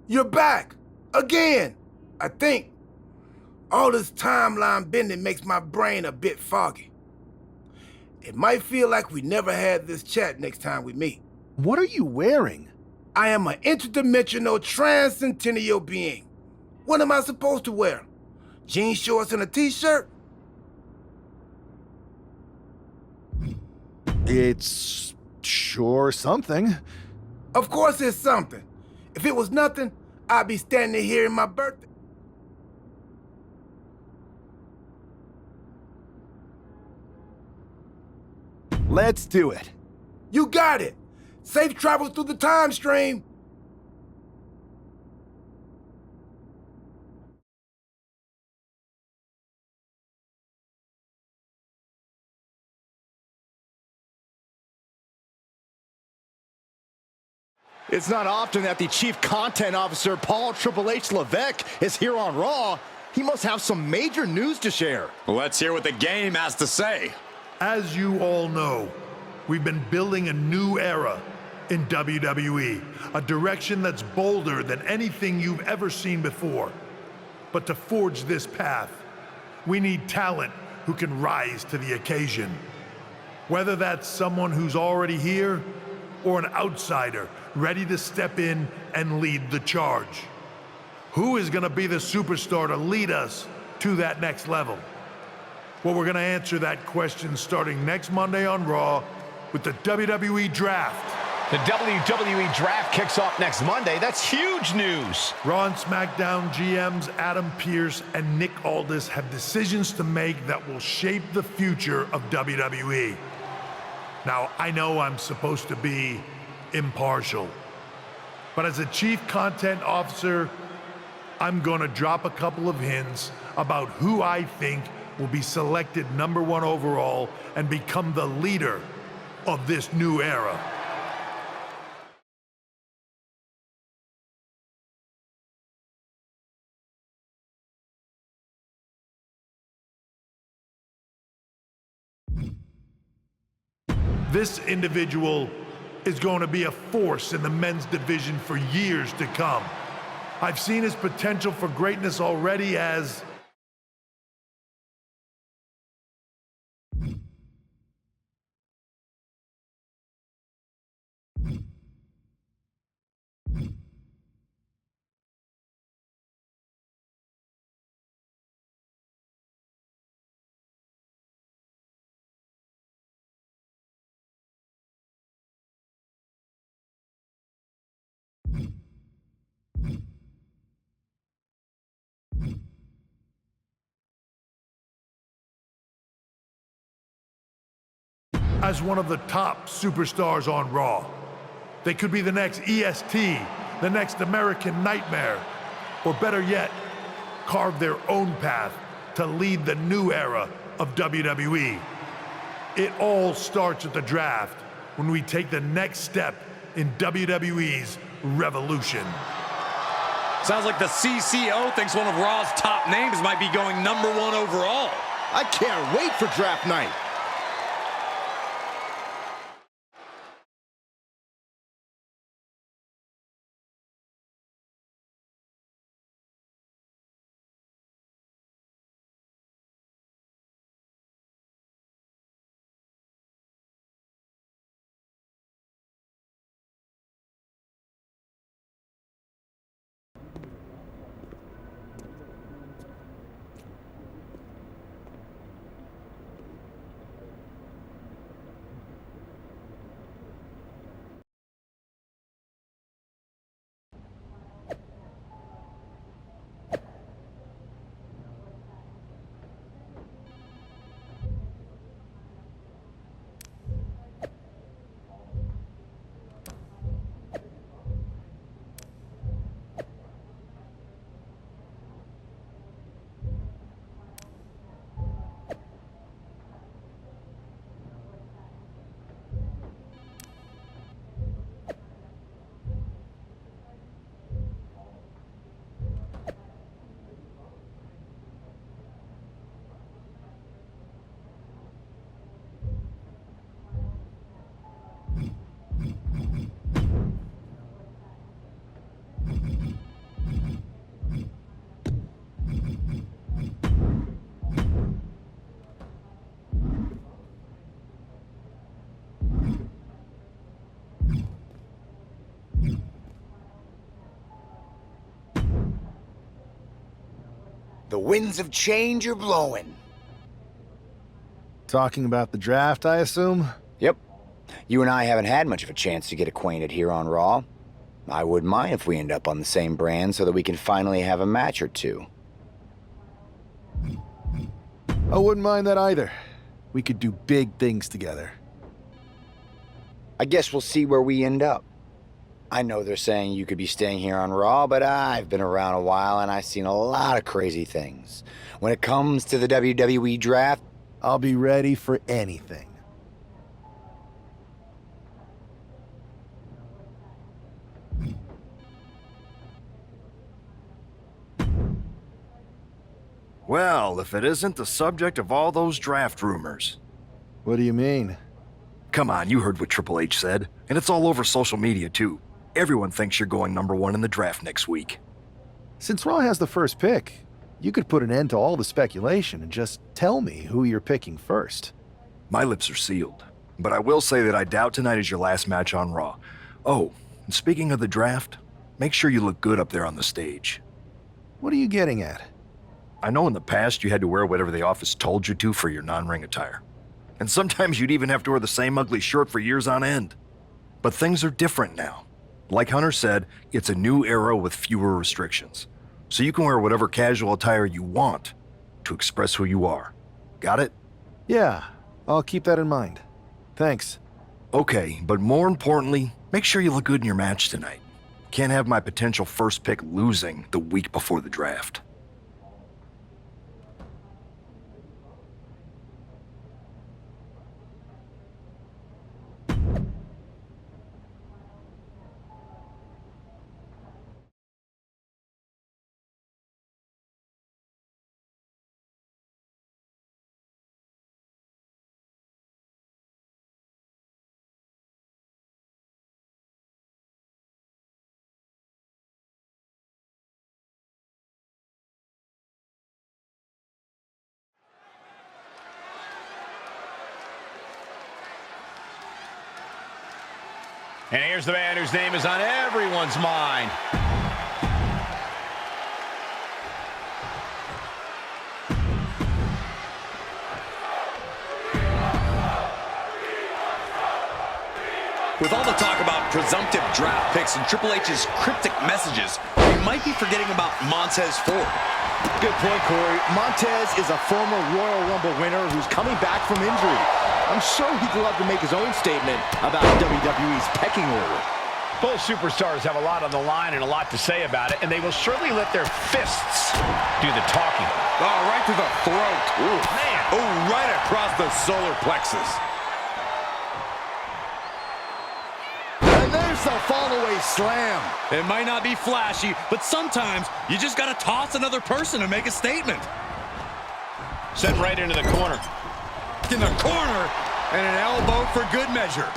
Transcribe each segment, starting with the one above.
You're back! Again! I think. All this timeline bending makes my brain a bit foggy. It might feel like we never had this chat next time we meet. What are you wearing? I am an interdimensional transcendennial being. What am I supposed to wear? Jean shorts and a t-shirt? It's sure something. Of course it's something. If it was nothing, I'd be standing here in my birthday. Let's do it. You got it! Safe travels through the time stream! It's not often that the Chief Content Officer, Paul Triple H Levesque, is here on Raw. He must have some major news to share. Let's hear what the game has to say. As you all know, we've been building a new era in WWE, a direction that's bolder than anything you've ever seen before. But to forge this path, we need talent who can rise to the occasion. Whether that's someone who's already here or an outsider ready to step in and lead the charge. Who is going to be the superstar to lead us to that next level? Well, we're going to answer that question starting next Monday on Raw with the WWE Draft. The WWE Draft kicks off next Monday. That's huge news. Raw and SmackDown GMs Adam Pearce and Nick Aldis have decisions to make that will shape the future of WWE. Now, I know I'm supposed to be impartial, but as a Chief Content Officer, I'm going to drop a couple of hints about who I think will be selected #1 overall and become the leader of this new era. This individual is going to be a force in the men's division for years to come. I've seen his potential for greatness already as one of the top superstars on Raw. They could be the next EST, the next American Nightmare, or better yet, carve their own path to lead the new era of WWE. It all starts at the draft when we take the next step in WWE's revolution. Sounds like the CCO thinks one of Raw's top names might be going #1 overall. I can't wait for draft night. The winds of change are blowing. Talking about the draft, I assume? Yep. You and I haven't had much of a chance to get acquainted here on Raw. I wouldn't mind if we end up on the same brand so that we can finally have a match or two. I wouldn't mind that either. We could do big things together. I guess we'll see where we end up. I know they're saying you could be staying here on Raw, but I've been around a while and I've seen a lot of crazy things. When it comes to the WWE draft, I'll be ready for anything. Well, if it isn't the subject of all those draft rumors. What do you mean? Come on, you heard what Triple H said. And it's all over social media, too. Everyone thinks you're going #1 in the draft next week. Since Raw has the first pick, you could put an end to all the speculation and just tell me who you're picking first. My lips are sealed. But I will say that I doubt tonight is your last match on Raw. Oh, and speaking of the draft, make sure you look good up there on the stage. What are you getting at? I know in the past you had to wear whatever the office told you to for your non-ring attire. And sometimes you'd even have to wear the same ugly shirt for years on end. But things are different now. Like Hunter said, it's a new era with fewer restrictions. So you can wear whatever casual attire you want to express who you are. Got it? Yeah, I'll keep that in mind. Thanks. Okay, but more importantly, make sure you look good in your match tonight. Can't have my potential first pick losing the week before the draft. And here's the man whose name is on everyone's mind. With all the talk about presumptive draft picks and Triple H's cryptic messages, we might be forgetting about Montez Ford. Good point, Corey. Montez is a former Royal Rumble winner who's coming back from injury. I'm sure he'd love to make his own statement about WWE's pecking order. Both superstars have a lot on the line and a lot to say about it, and they will surely let their fists do the talking. Oh, right to the throat. Ooh, man. Oh, right across the solar plexus. And there's the fall-away slam. It might not be flashy, but sometimes you just got to toss another person and make a statement. Sent right into the corner. In the corner, and an elbow for good measure.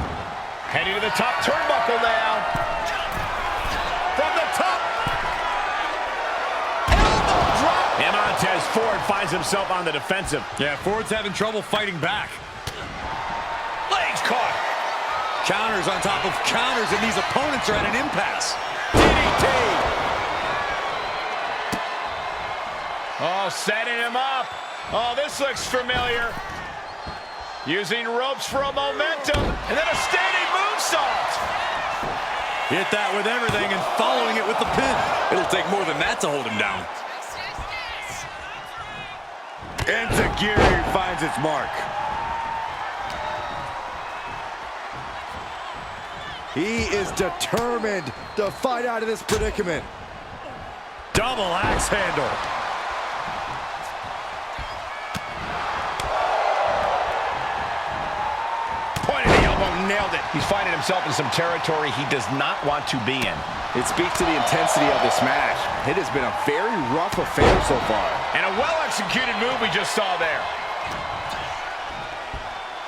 Heading to the top turnbuckle now. From the top. Elbow drop. And Montez Ford finds himself on the defensive. Yeah, Ford's having trouble fighting back. Legs caught. Counters on top of counters, and these opponents are at an impasse. DDT. Oh, setting him up. Oh, this looks familiar. Using ropes for a momentum, and then a standing moonsault. Hit that with everything and following it with the pin. It'll take more than that to hold him down. Enziguri finds its mark. He is determined to fight out of this predicament. Double axe handle. Nailed it. He's finding himself in some territory he does not want to be in. It speaks to the intensity of this match. It has been a very rough affair so far. And a well-executed move we just saw there.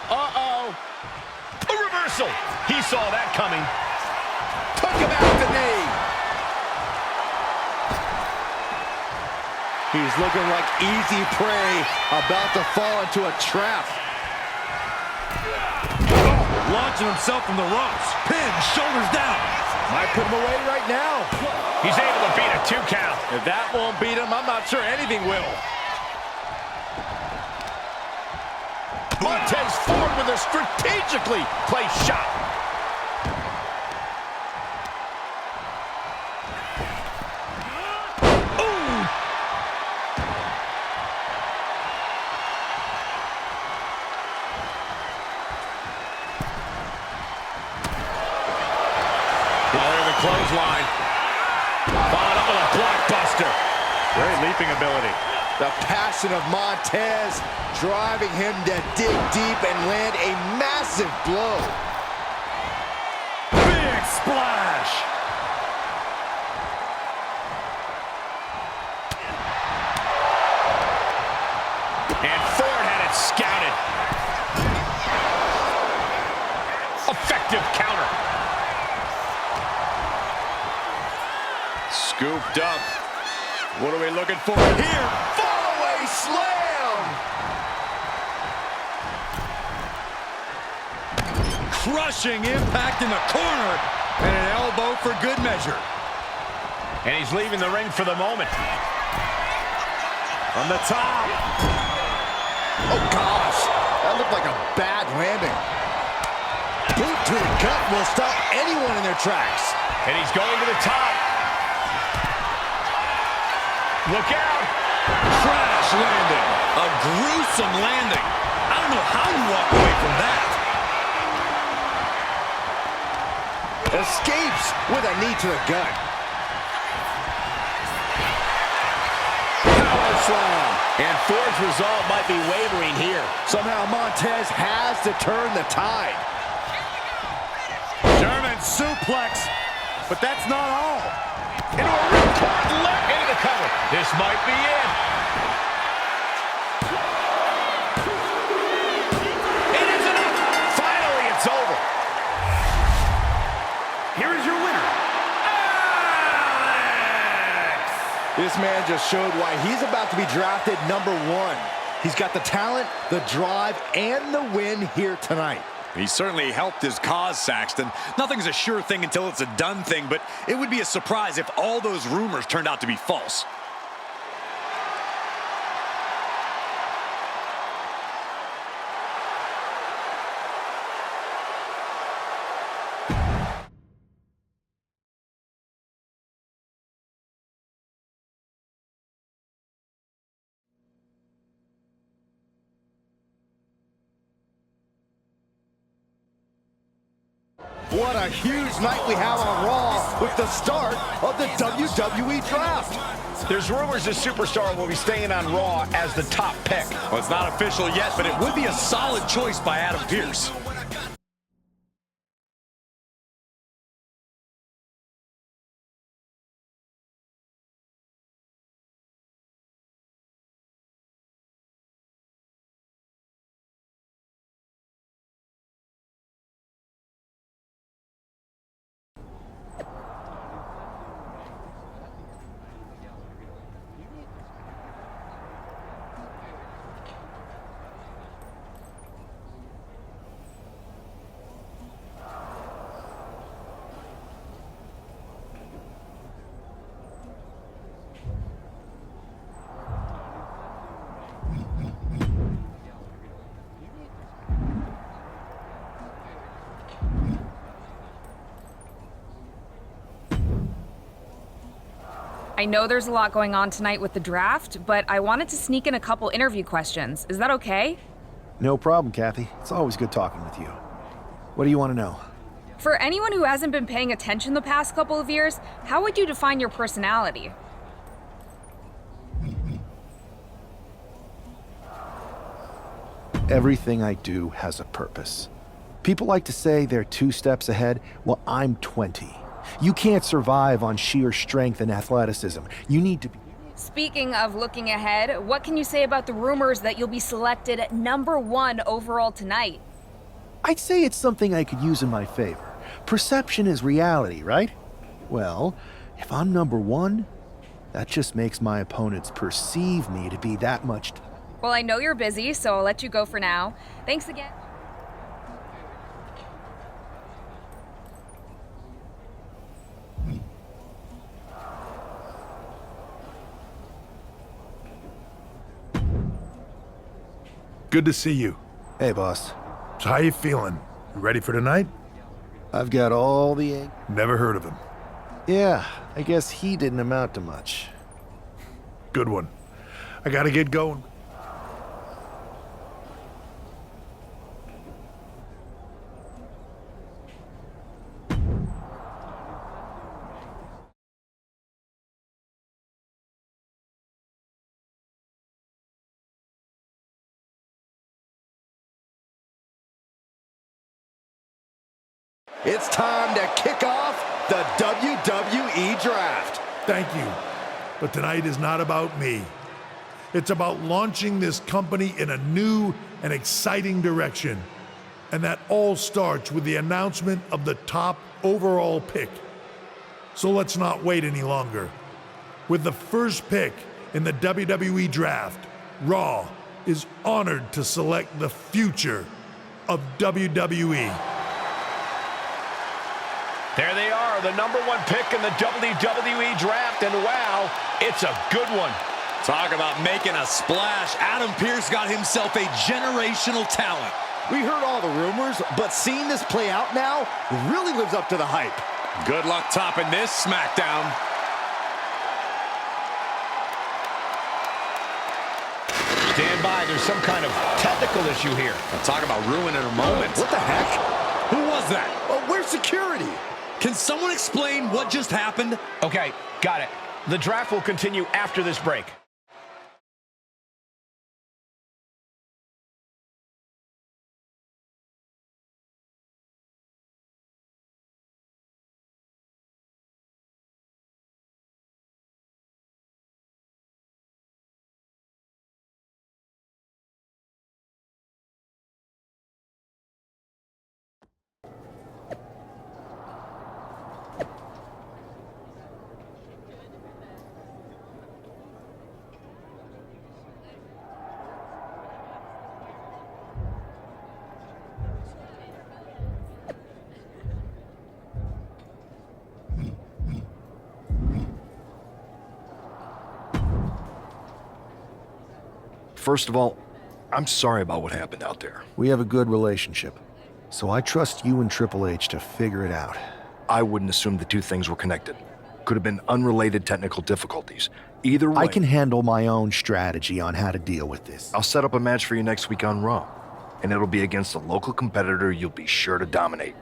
Uh-oh. A reversal. He saw that coming. Took him out the knee. He's looking like easy prey, about to fall into a trap. Launching himself from the ropes. Pin, shoulders down. Might put him away right now. He's able to beat a 2 count. If that won't beat him, I'm not sure anything will. Montez Ford with a strategically placed shot. Ooh! There's the clothesline. Followed up with a blockbuster. Great leaping ability. The passion of Montez driving him to dig deep and land a massive blow. Big splash. And Ford had it scouted. Effective counter. Scooped up. What are we looking for here? Fallaway slam! Crushing impact in the corner. And an elbow for good measure. And he's leaving the ring for the moment. From the top. Oh, gosh. That looked like a bad landing. Boot to the gut will stop anyone in their tracks. And he's going to the top. Look out! Crash landing. A gruesome landing. I don't know how you walk away from that. Escapes with a knee to the gut. Power slam. And Ford's resolve might be wavering here. Somehow Montez has to turn the tide. German suplex. But that's not all. Into a ripcord left. Into the cover. This might be it. It is enough. Finally, it's over. Here is your winner, Alex. This man just showed why he's about to be drafted #1. He's got the talent, the drive, and the win here tonight. He certainly helped his cause, Saxton. Nothing's a sure thing until it's a done thing, but it would be a surprise if all those rumors turned out to be false. What a huge night we have on Raw with the start of the WWE Draft. There's rumors this superstar will be staying on Raw as the top pick. Well, it's not official yet, but it would be a solid choice by Adam Pearce. I know there's a lot going on tonight with the draft, but I wanted to sneak in a couple interview questions. Is that okay? No problem, Kathy. It's always good talking with you. What do you want to know? For anyone who hasn't been paying attention the past couple of years, how would you define your personality? Everything I do has a purpose. People like to say they're 2 steps ahead. Well, I'm 20. You can't survive on sheer strength and athleticism. You need to be... Speaking of looking ahead, what can you say about the rumors that you'll be selected at #1 overall tonight? I'd say it's something I could use in my favor. Perception is reality, right? Well, if I'm #1, that just makes my opponents perceive me to be that much... Well, I know you're busy, so I'll let you go for now. Thanks again. Good to see you. Hey, boss. So how you feeling? You ready for tonight? I've got all the... Never heard of him. Yeah, I guess he didn't amount to much. Good one. I gotta get going. It's time to kick off the WWE Draft. Thank you. But tonight is not about me. It's about launching this company in a new and exciting direction. And that all starts with the announcement of the top overall pick. So let's not wait any longer. With the first pick in the WWE Draft, Raw is honored to select the future of WWE. There they are, the #1 pick in the WWE Draft, and wow, it's a good one. Talk about making a splash. Adam Pearce got himself a generational talent. We heard all the rumors, but seeing this play out now really lives up to the hype. Good luck topping this SmackDown. Stand by, there's some kind of technical issue here. Talk about ruining a moment. What the heck? Who was that? Oh, where's security? Can someone explain what just happened? Okay, got it. The draft will continue after this break. First of all, I'm sorry about what happened out there. We have a good relationship, so I trust you and Triple H to figure it out. I wouldn't assume the two things were connected. Could have been unrelated technical difficulties. Either way, I can handle my own strategy on how to deal with this. I'll set up a match for you next week on Raw, and it'll be against a local competitor you'll be sure to dominate.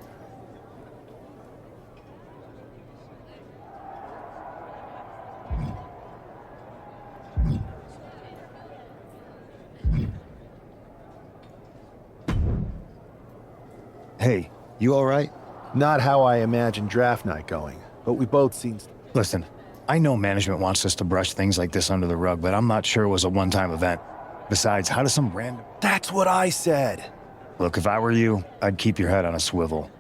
Hey, you all right? Not how I imagined draft night going, but we both seen... Listen, I know management wants us to brush things like this under the rug, but I'm not sure it was a one-time event. Besides, how does some random... That's what I said. Look, if I were you, I'd keep your head on a swivel.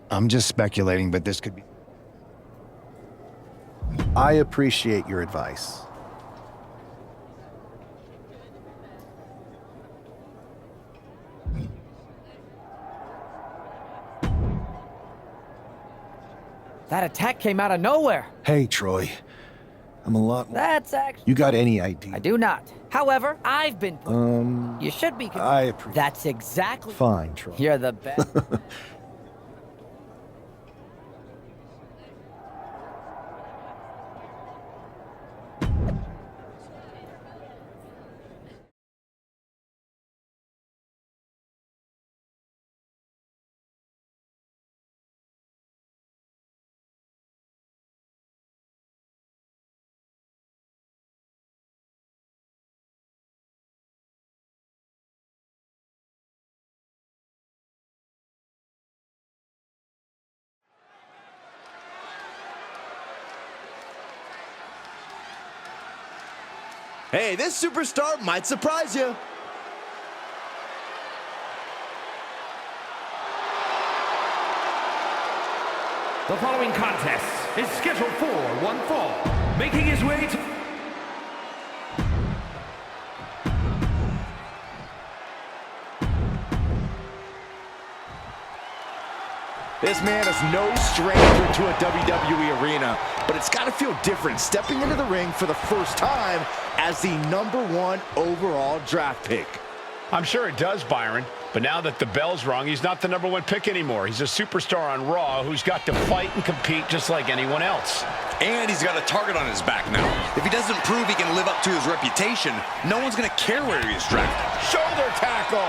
I'm just speculating, but this could be... I appreciate your advice. That attack came out of nowhere. Hey, Troy. I'm a lot more... That's actually... You got any idea? I do not. However, I've been... You should be... I appreciate... That's exactly... Fine, Troy. You're the best. Hey, this superstar might surprise you. The following contest is scheduled for one fall, making his way to... This man is no stranger to a WWE arena, but it's got to feel different stepping into the ring for the first time as the #1 overall draft pick. I'm sure it does, Byron. But now that the bell's rung, he's not the #1 pick anymore. He's a superstar on Raw who's got to fight and compete just like anyone else. And he's got a target on his back now. If he doesn't prove he can live up to his reputation, no one's going to care where he is drafted. Shoulder tackle.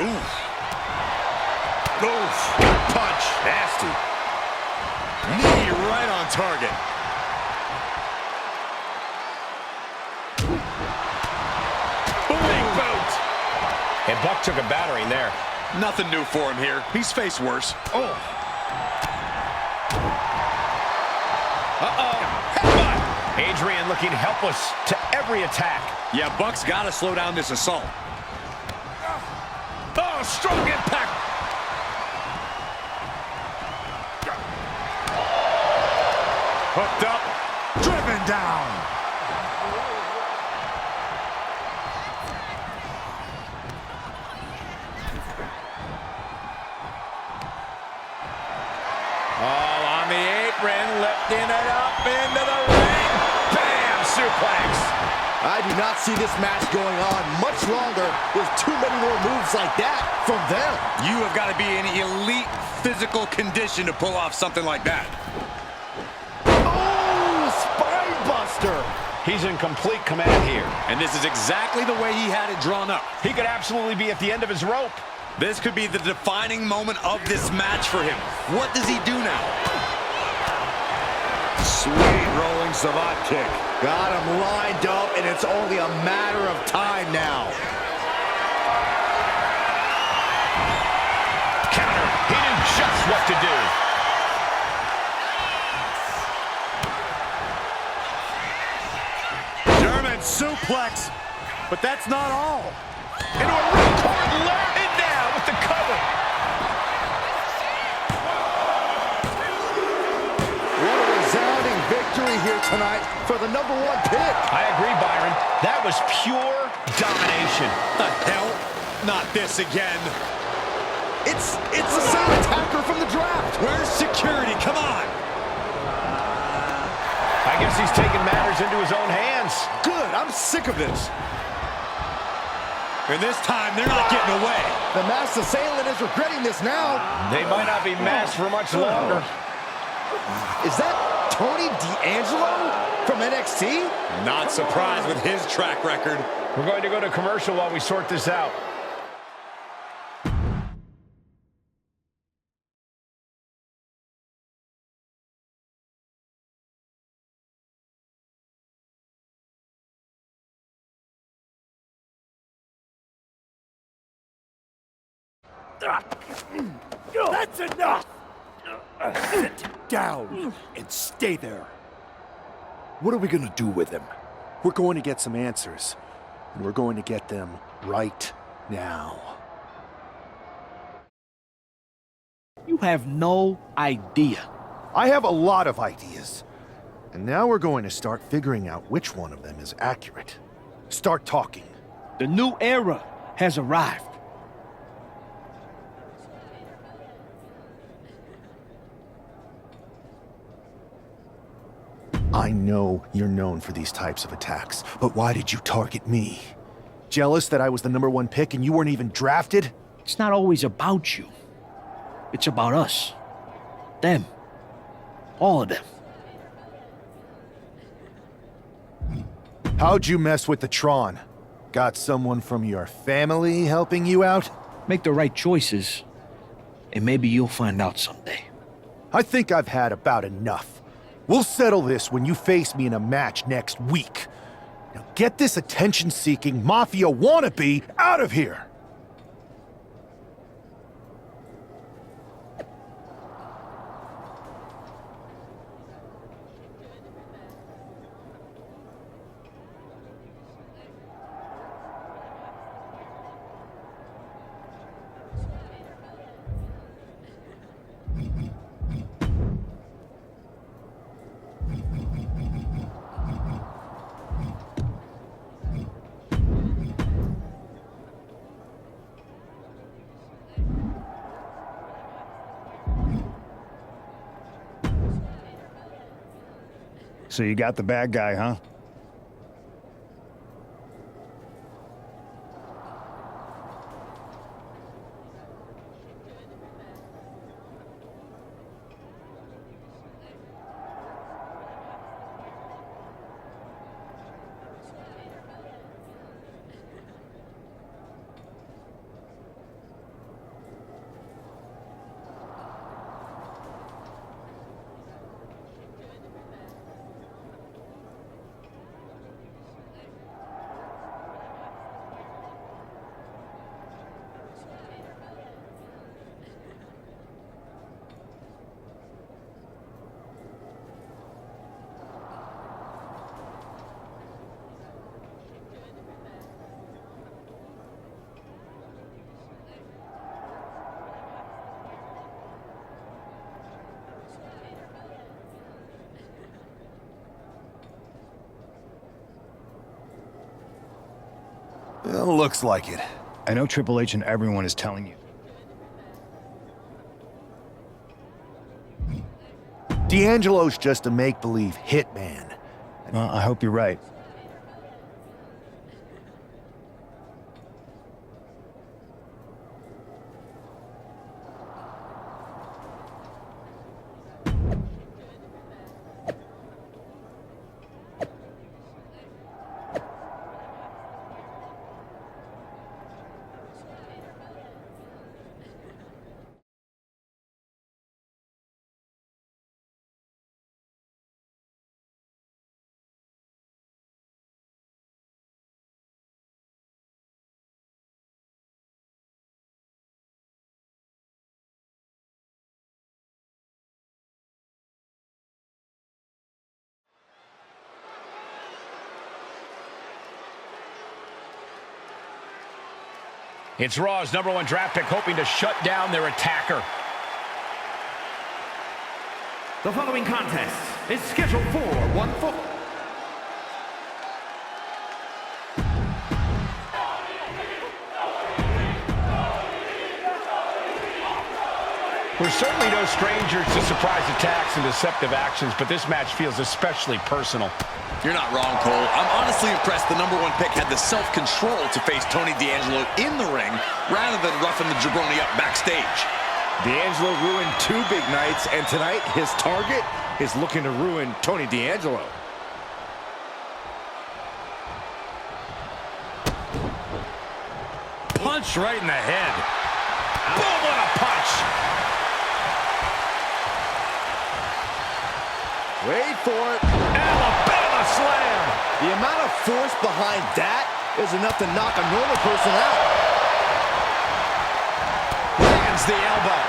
Ooh. Oof. Punch. Nasty. Knee right on target. Big boot. And Buck took a battering there. Nothing new for him here. He's faced worse. Oh. Uh-oh. Headbutt. Adrian looking helpless to every attack. Yeah, Buck's got to slow down this assault. Oh, strong impact. Hooked up. Driven down. Oh, on the apron, lifting it up into the ring. Bam! Suplex. I do not see this match going on much longer with too many more moves like that from them. You have got to be in elite physical condition to pull off something like that. Oh, spine buster. He's in complete command here. And this is exactly the way he had it drawn up. He could absolutely be at the end of his rope. This could be the defining moment of this match for him. What does he do now? Sweet rolling savate kick. Got him lined up, and it's only a matter of time now. Counter. He knew just what to do. German suplex, but that's not all. Into a ripcord left and down with the cover. What a resounding victory here tonight for the #1 pick. I agree, Byron. That was pure domination. The hell? Not this again. It's the same attacker from the draft. Where's security? Come on. I guess he's taking matters into his own hands. Good, I'm sick of this. And this time, they're not getting away. The masked assailant is regretting this now. They might not be masked for much longer. Is that Tony D'Angelo from NXT? Not surprised with his track record. We're going to go to commercial while we sort this out. That's enough! Sit down and stay there. What are we gonna do with him? We're going to get some answers, and we're going to get them right now. You have no idea. I have a lot of ideas. And now we're going to start figuring out which one of them is accurate. Start talking. The new era has arrived. I know you're known for these types of attacks, but why did you target me? Jealous that I was the #1 pick and you weren't even drafted? It's not always about you. It's about us. Them. All of them. How'd you mess with the Tron? Got someone from your family helping you out? Make the right choices, and maybe you'll find out someday. I think I've had about enough. We'll settle this when you face me in a match next week. Now get this attention-seeking mafia wannabe out of here! So you got the bad guy, huh? Well, looks like it. I know Triple H and everyone is telling you. D'Angelo's just a make-believe hitman. Well, I hope you're right. It's Raw's #1 draft pick hoping to shut down their attacker. The following contest is scheduled for one fall. We're certainly no strangers to surprise attacks and deceptive actions, but this match feels especially personal. You're not wrong, Cole. I'm honestly impressed the #1 pick had the self-control to face Tony D'Angelo in the ring rather than roughing the jabroni up backstage. D'Angelo ruined 2 big nights, and tonight his target is looking to ruin Tony D'Angelo. Punch right in the head. Boom, what a punch! Wait for it. Alabama slam! The amount of force behind that is enough to knock a normal person out. Lands the elbow.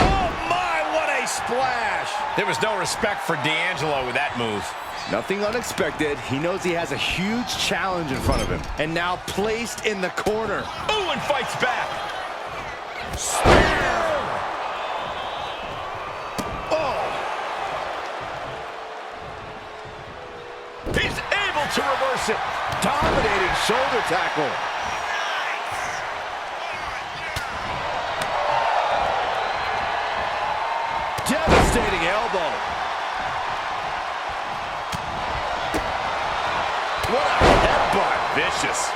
Oh my, what a splash! There was no respect for D'Angelo with that move. Nothing unexpected. He knows he has a huge challenge in front of him. And now placed in the corner. Ooh, and fights back. Spear! He's able to reverse it. Dominating shoulder tackle. Devastating elbow. What a headbutt. Vicious.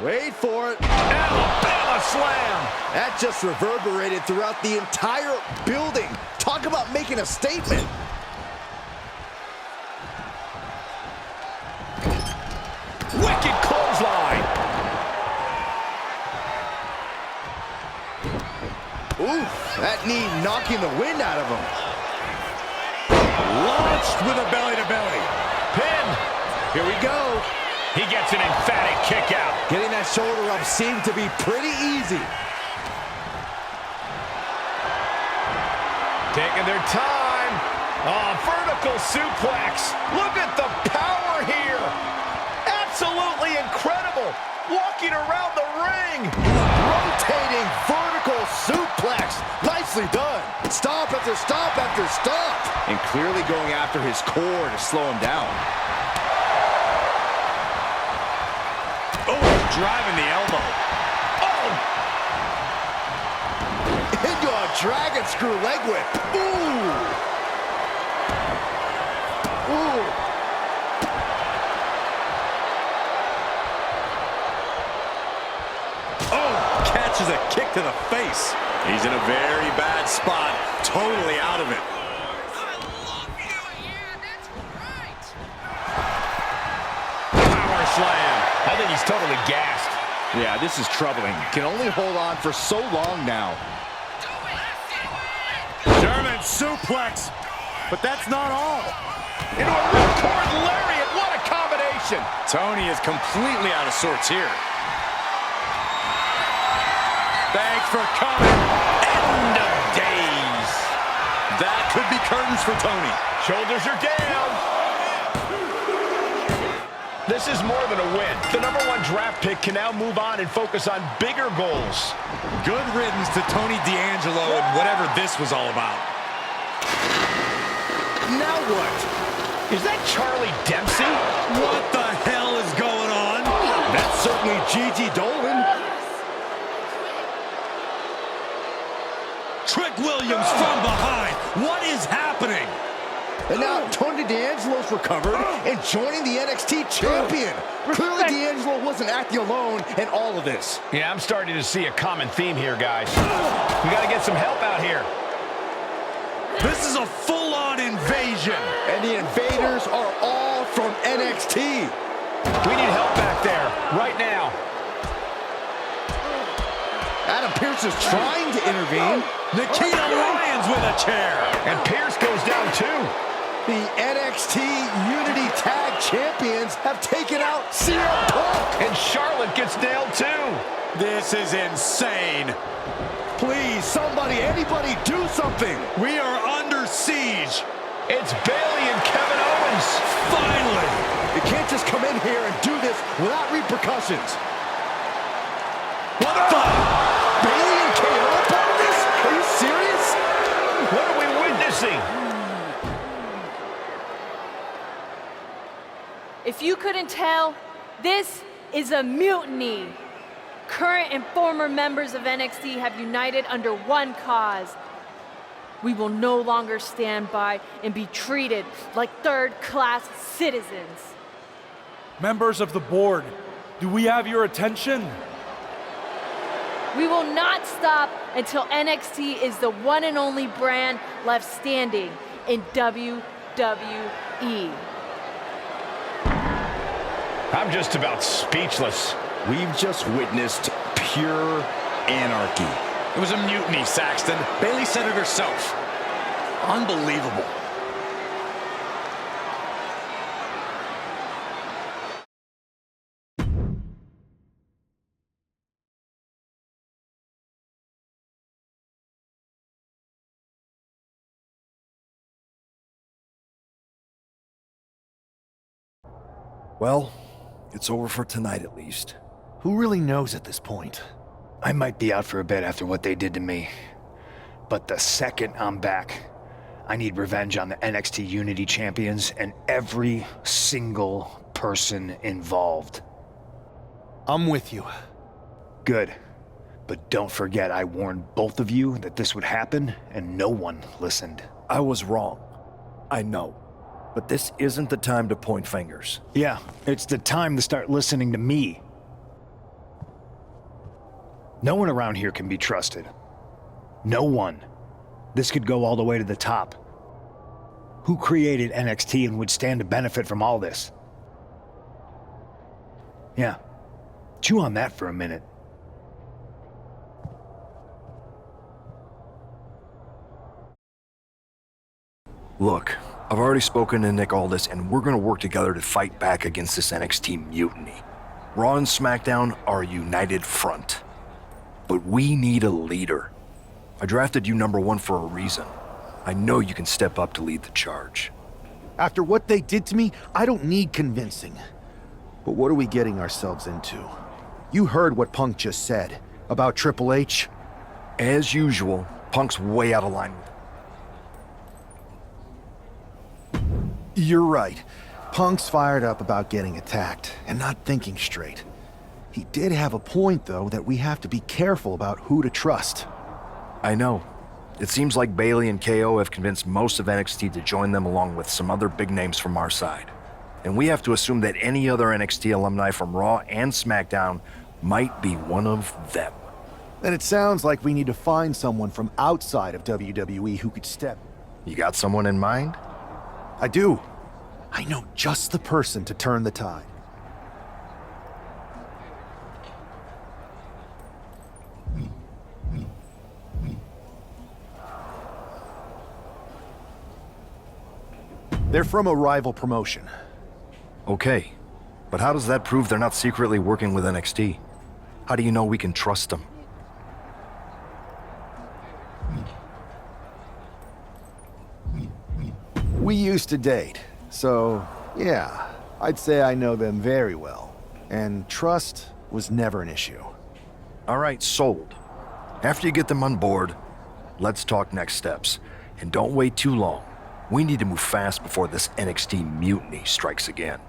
Wait for it. Alabama slam. That just reverberated throughout the entire building. Talk about making a statement. Wicked clothesline. Ooh, that knee knocking the wind out of him. Launched with a belly-to-belly. Pin. Here we go. He gets an emphatic kick out. Getting that shoulder up seemed to be pretty easy. Taking their time. Oh, vertical suplex. Look at the power here. Absolutely incredible. Walking around the ring. Rotating vertical suplex. Nicely done. Stomp after stomp after stomp. And clearly going after his core to slow him down. Oh, driving the elbow. Oh! Into a dragon screw leg whip. Ooh! Ooh! Oh, catches a kick to the face. He's in a very bad spot. Totally out of it. Power slam. I think he's totally gassed. Yeah, this is troubling. Can only hold on for so long now. German suplex. But that's not all. Into a ripcord lariat. What a combination. Tony is completely out of sorts here. Thanks for coming. End of days. That could be curtains for Tony. Shoulders are down. This is more than a win. The #1 draft pick can now move on and focus on bigger goals. Good riddance to Tony D'Angelo and whatever this was all about. Now what? Is that Charlie Dempsey? What the hell is going on? That's certainly Gigi Dolan. Trick Williams from behind. What is happening? And now Tony D'Angelo's recovered and joining the NXT champion. Clearly D'Angelo wasn't acting alone in all of this. Yeah, I'm starting to see a common theme here, guys. We got to get some help out here. This is a full-on invasion. And the invaders are all from NXT. We need help back there, right now. Adam Pearce is trying to intervene. Nikita Lyons with a chair. And Pearce goes down too. The NXT Unity Tag Champions have taken out CM Punk. And Charlotte gets nailed too. This is insane. Please, somebody, anybody, do something. We are under siege. It's Bayley and Kevin Owens. Finally. You can't just come in here and do this without repercussions. What the? Bayley and KO are part of this? Are you serious? What are we witnessing? If you couldn't tell, this is a mutiny. Current and former members of NXT have united under one cause. We will no longer stand by and be treated like third-class citizens. Members of the board, do we have your attention? We will not stop until NXT is the one and only brand left standing in WWE. I'm just about speechless. We've just witnessed pure anarchy. It was a mutiny, Saxton. Bayley said it herself. Unbelievable. Well, it's over for tonight at least. Who really knows at this point? I might be out for a bit after what they did to me. But the second I'm back, I need revenge on the NXT Unity Champions and every single person involved. I'm with you. Good. But don't forget I warned both of you that this would happen, and no one listened. I was wrong. I know. But this isn't the time to point fingers. Yeah, it's the time to start listening to me. No one around here can be trusted. No one. This could go all the way to the top. Who created NXT and would stand to benefit from all this? Yeah. Chew on that for a minute. Look, I've already spoken to Nick Aldis, and we're gonna work together to fight back against this NXT mutiny. Raw and SmackDown are a united front. But we need a leader. I drafted you #1 for a reason. I know you can step up to lead the charge. After what they did to me, I don't need convincing. But what are we getting ourselves into? You heard what Punk just said about Triple H. As usual, Punk's way out of line with it. You're right. Punk's fired up about getting attacked and not thinking straight. He did have a point, though, that we have to be careful about who to trust. I know. It seems like Bayley and KO have convinced most of NXT to join them along with some other big names from our side. And we have to assume that any other NXT alumni from Raw and SmackDown might be one of them. Then it sounds like we need to find someone from outside of WWE who could step. You got someone in mind? I do. I know just the person to turn the tide. They're from a rival promotion. Okay, but how does that prove they're not secretly working with NXT? How do you know we can trust them? We used to date, so yeah, I'd say I know them very well, and trust was never an issue. All right, sold. After you get them on board, let's talk next steps. And don't wait too long. We need to move fast before this NXT mutiny strikes again.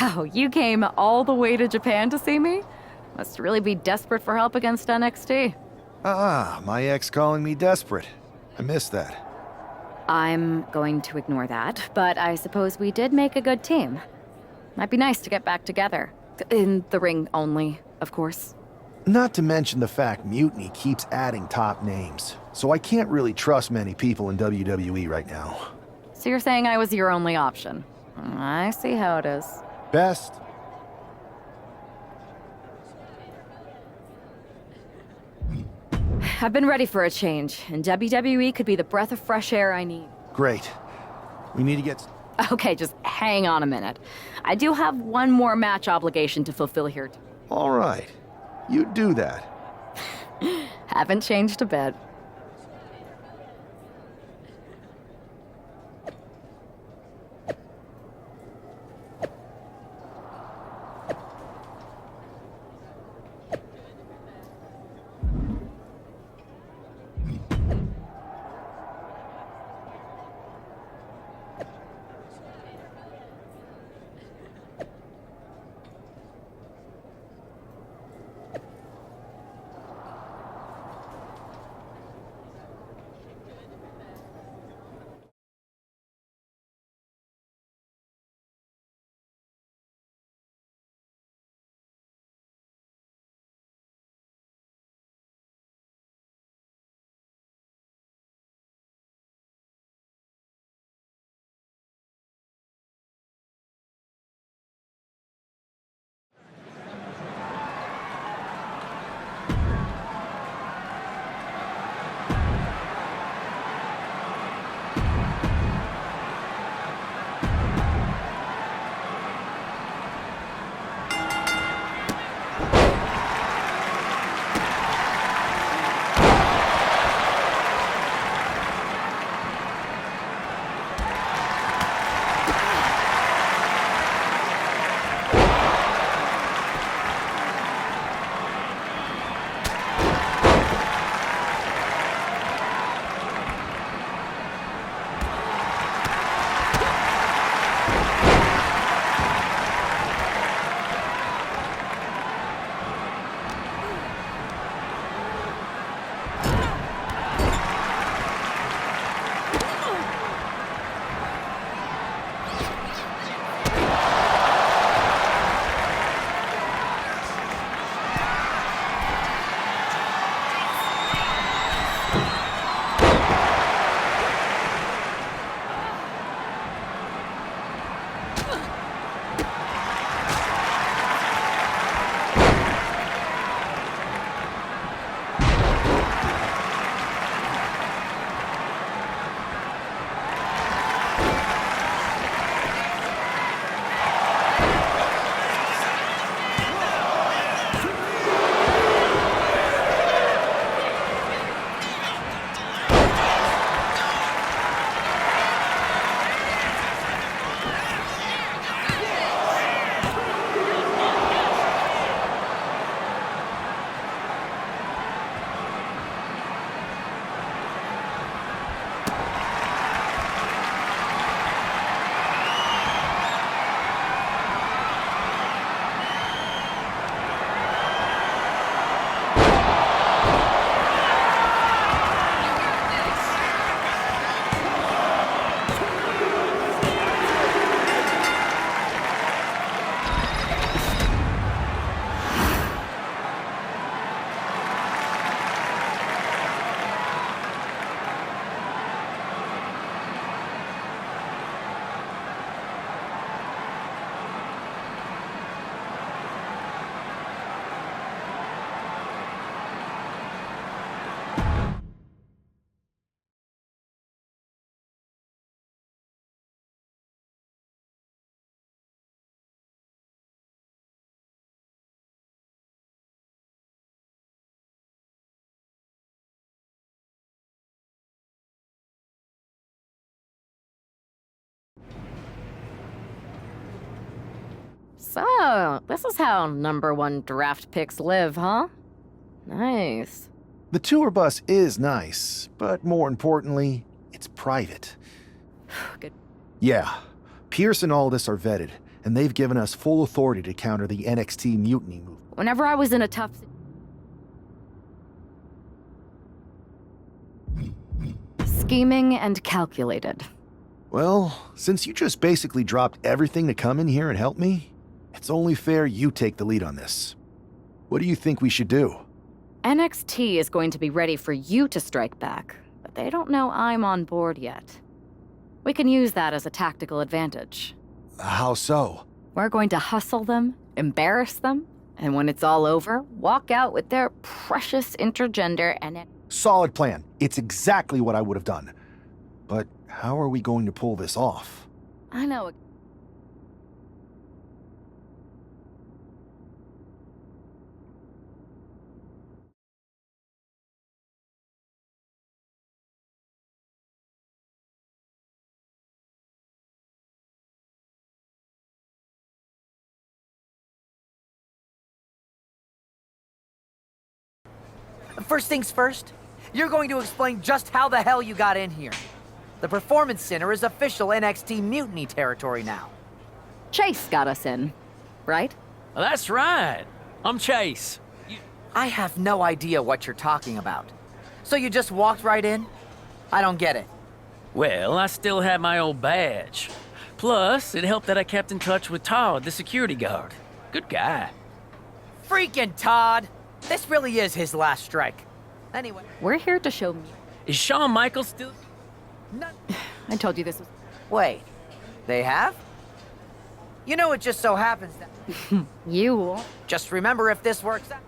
Wow, you came all the way to Japan to see me? Must really be desperate for help against NXT. My ex calling me desperate. I missed that. I'm going to ignore that, but I suppose we did make a good team. Might be nice to get back together. In the ring only, of course. Not to mention the fact Mutiny keeps adding top names, so I can't really trust many people in WWE right now. So you're saying I was your only option? I see how it is. Best. I've been ready for a change, and WWE could be the breath of fresh air I need. Great. We need to get... Okay, just hang on a minute. I do have one more match obligation to fulfill here. All right. You do that. Haven't changed a bit. So, this is how #1 draft picks live, huh? Nice. The tour bus is nice, but more importantly, it's private. Good. Yeah, Pierce and Aldis are vetted, and they've given us full authority to counter the NXT mutiny move. Whenever I was in a tough scheming and calculated. Well, since you just basically dropped everything to come in here and help me, it's only fair you take the lead on this. What do you think we should do? NXT is going to be ready for you to strike back, but they don't know I'm on board yet. We can use that as a tactical advantage. How so? We're going to hustle them, embarrass them, and when it's all over, walk out with their precious intergender and... Solid plan. It's exactly what I would have done. But how are we going to pull this off? I know. First things first, you're going to explain just how the hell you got in here. The Performance Center is official NXT mutiny territory now. Chase got us in, right? That's right. I'm Chase. I have no idea what you're talking about. So you just walked right in? I don't get it. Well, I still had my old badge. Plus, it helped that I kept in touch with Todd, the security guard. Good guy. Freaking Todd! This really is his last strike. Anyway. We're here to show me. Is Shawn Michaels still... I told you this was... Wait. They have? You know, it just so happens that... You... Just remember if this works out...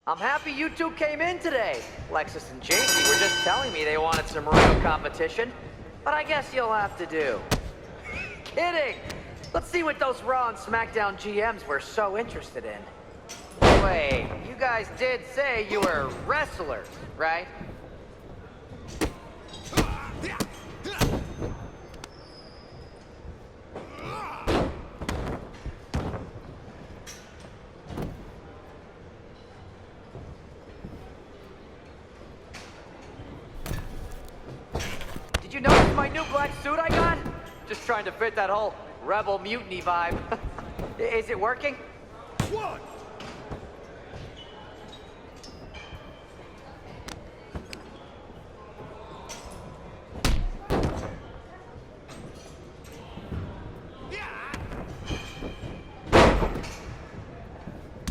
I'm happy you two came in today. Lexus and JC were just telling me they wanted some real competition, but I guess you'll have to do. Kidding! Let's see what those Raw and SmackDown GMs were so interested in. Wait, you guys did say you were wrestlers, right? Did you notice my new black suit I got? Just trying to fit that whole rebel mutiny vibe. Is it working? One.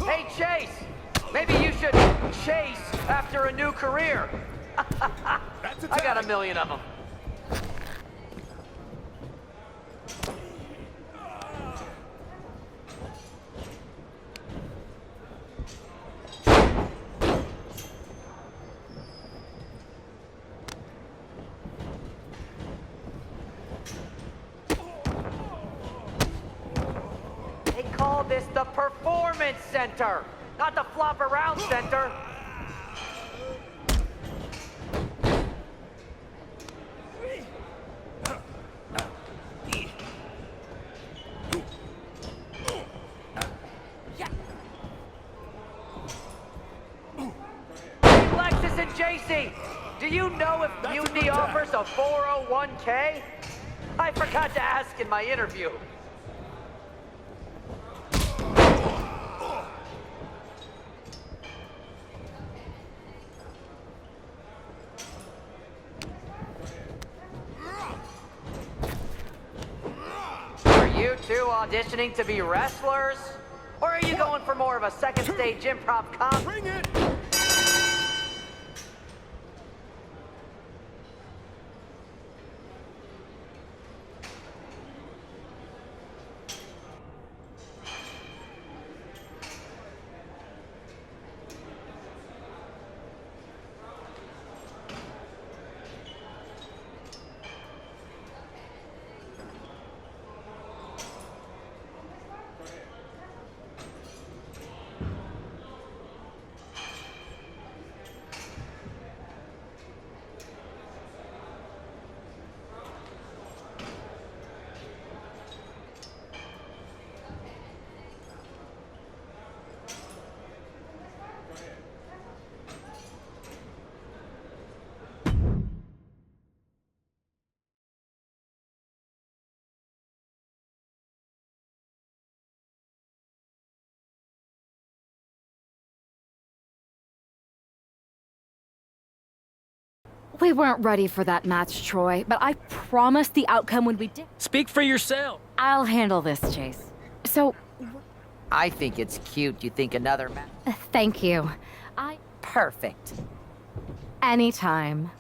Hey, Chase! Maybe you should chase after a new career. I got a million of them. They call this the Performance Center, not the Flop Around Center. Lexus and JC, do you know if Mutiny offers a 401k? I forgot to ask in my interview. Are you two auditioning to be wrestlers? Or are you going for more of a second stage improv comp? Bring it! We weren't ready for that match, Troy, but I promised the outcome when we did. Speak for yourself. I'll handle this, Chase. So, I think it's cute you think another match. thank you. Perfect. Anytime.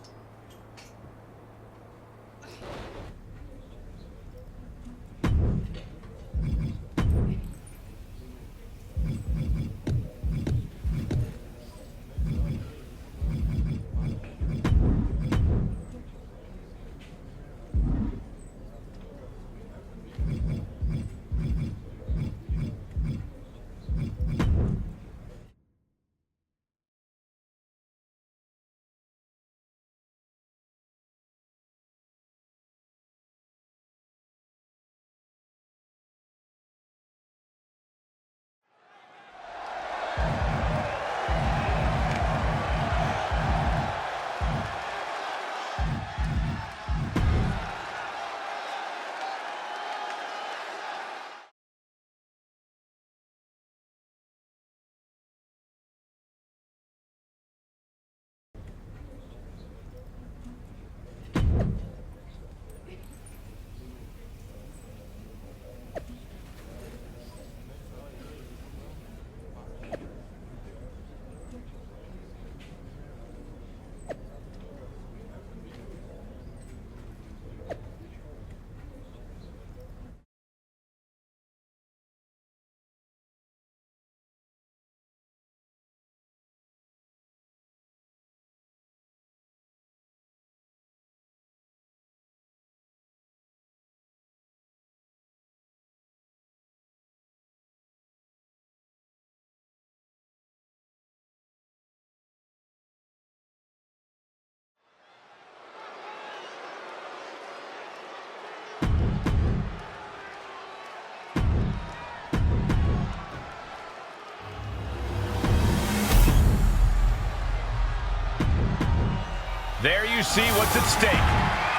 There you see what's at stake.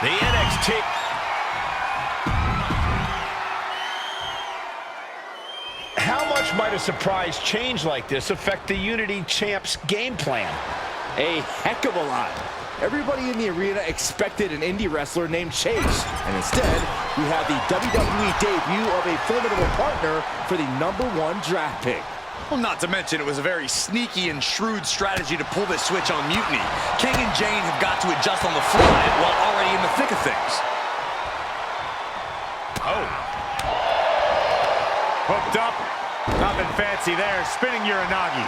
The NXT... How much might a surprise change like this affect the Unity Champ's game plan? A heck of a lot. Everybody in the arena expected an indie wrestler named Chase, and instead, we have the WWE debut of a formidable partner for the #1 draft pick. Well, not to mention it was a very sneaky and shrewd strategy to pull this switch on Mutiny. King and Jane have got to adjust on the fly while already in the thick of things. Oh. Hooked up. Nothing fancy there. Spinning Uranagi.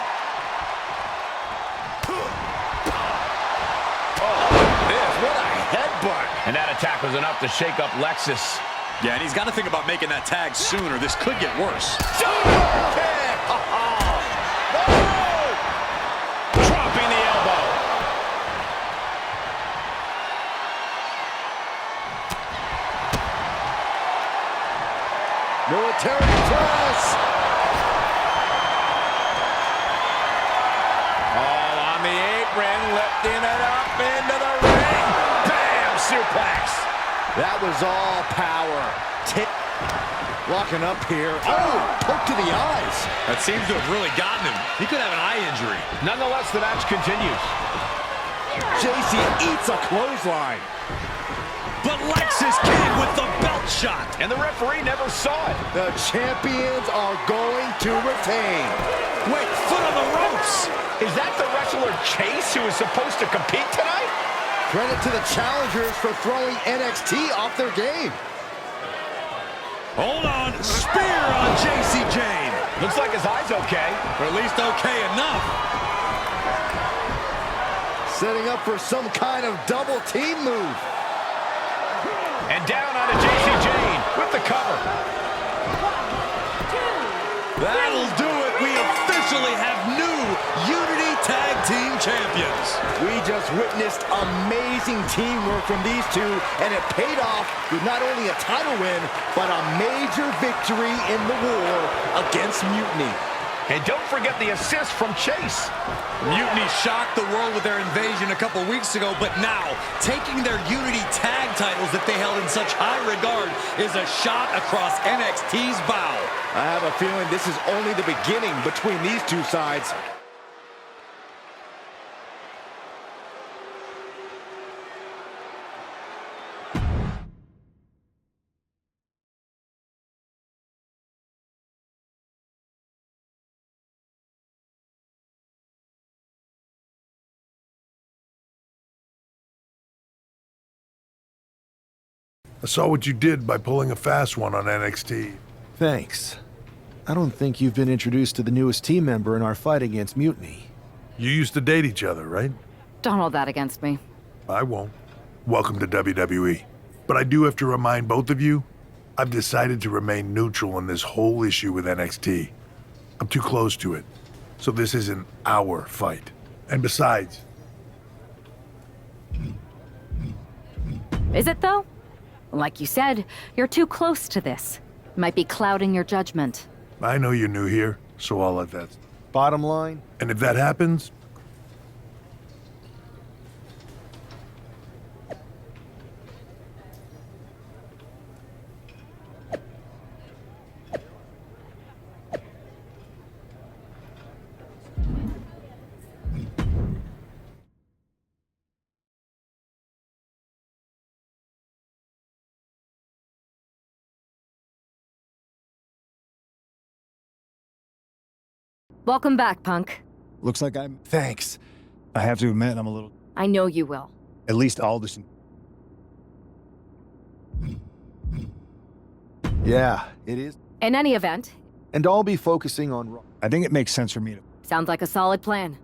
Oh, this. What a headbutt. And that attack was enough to shake up Lexus. Yeah, and he's got to think about making that tag sooner. This could get worse. Super kick! Dropping the elbow. Military press. All on the apron, lifting it up into the ring. Bam! Suplex. That was all power. Locking up here. Oh, hook to the eyes. That seems to have really gotten him. He could have an eye injury. Nonetheless, the match continues. JC eats a clothesline. But Lexus King with the belt shot. And the referee never saw it. The champions are going to retain. Wait, foot on the ropes. Is that the wrestler Chase who is supposed to compete tonight? Credit to the challengers for throwing NXT off their game. Hold on. Spear on JC Jane. Looks like his eye's okay. Or at least okay enough. Setting up for some kind of double team move. And down onto JC Jane with the cover. 1, 2, 3. That'll do it. We officially have new Unity Tag Team Champions. We just witnessed amazing teamwork from these two, and it paid off with not only a title win, but a major victory in the war against Mutiny. And don't forget the assist from Chase. Mutiny shocked the world with their invasion a couple weeks ago, but now, taking their Unity tag titles that they held in such high regard is a shot across NXT's bow. I have a feeling this is only the beginning between these two sides. I saw what you did by pulling a fast one on NXT. Thanks. I don't think you've been introduced to the newest team member in our fight against Mutiny. You used to date each other, right? Don't hold that against me. I won't. Welcome to WWE. But I do have to remind both of you, I've decided to remain neutral in this whole issue with NXT. I'm too close to it. So this isn't our fight. And besides... Is it, though? Like you said, you're too close to this. Might be clouding your judgment. I know you're new here, so I'll let that... Bottom line? And if that happens... Welcome back, Punk. Looks like I'm... Thanks. I have to admit, I'm a little... I know you will. At least Alderson... Yeah, it is. In any event... And I'll be focusing on Raw. I think it makes sense for me to... Sounds like a solid plan.